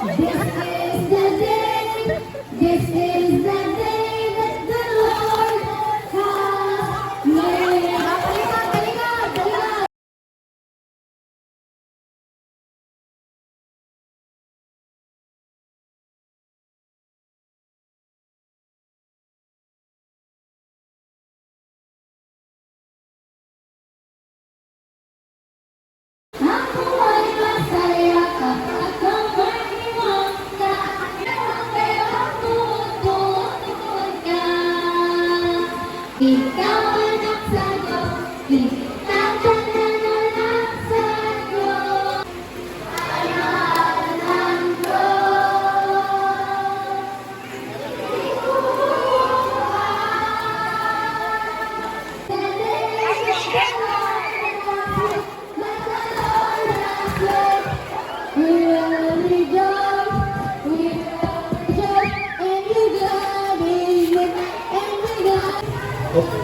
This is the day that the Lord has made. Balikan. Ako ay masaya kapag kumaiwan ka. Pero tutulog ka. Ikaw anak sa Diyos, ikaw anak sa Diyos. Anak ng We will rejoice, and you God is with, and we God. Okay.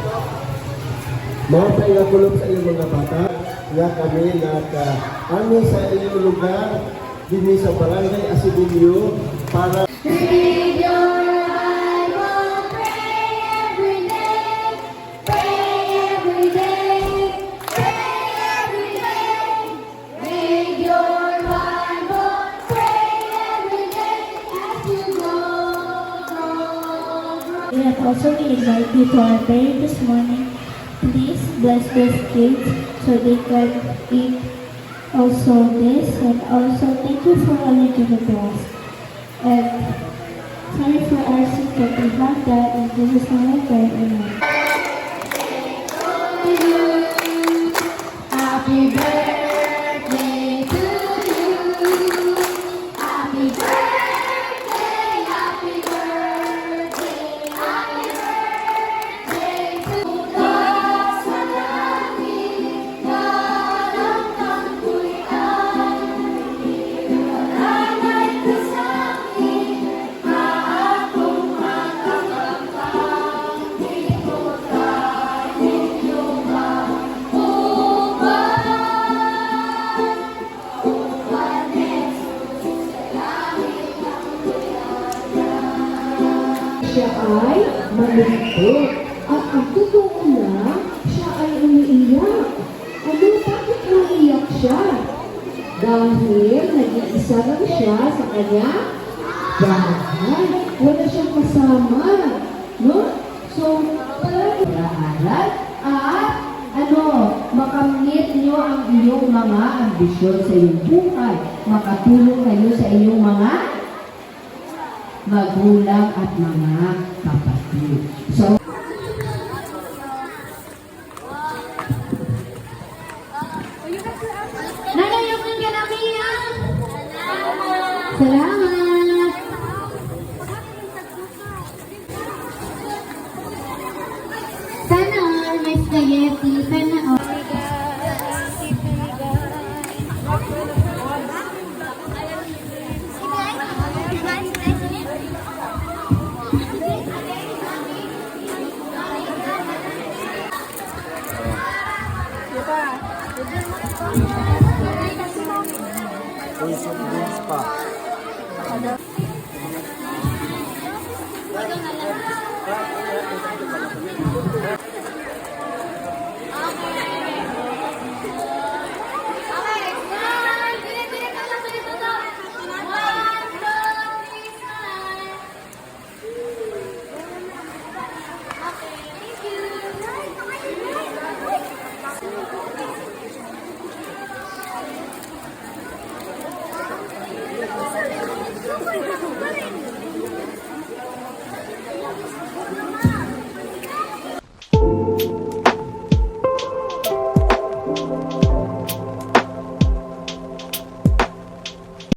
Mga paingakulog sa iyong mga bata, nga kami nag-ano sa iyong lugar, din sa barangay Asibilio, para Read your Bible, pray every day, pray every day, pray every day. Read your Bible, pray every day as you go. We have also invite you to our prayer this morning. Please bless these kids so they can eat also this, and also thank you for all you give to us. And sorry for our sins that we have that, and Jesus' name I pray, amen. Happy birthday to you. Happy birthday, happy birthday, happy birthday to God sa langit. Darang kang tuwian, iwanagay ko sa akin, maakong makakapang, di ko tayo lupa. Siya ay malungkot. At ang totoo na, siya ay umiiyak. Ano, bakit umiiyak siya? Dahil nag-iisa lang siya sa kanya bahay. Wala siyang kasama. No? So, pag-aaral at makamit niyo ang iyong mga ambisyon sa iyong buhay. Makatulong kayo sa iyong mga magulang at mga kapatid. So, Nanay, yung ka namin yan. salamat! Sana all, may spaghetti. Sana all. Uy, soft drinks pa.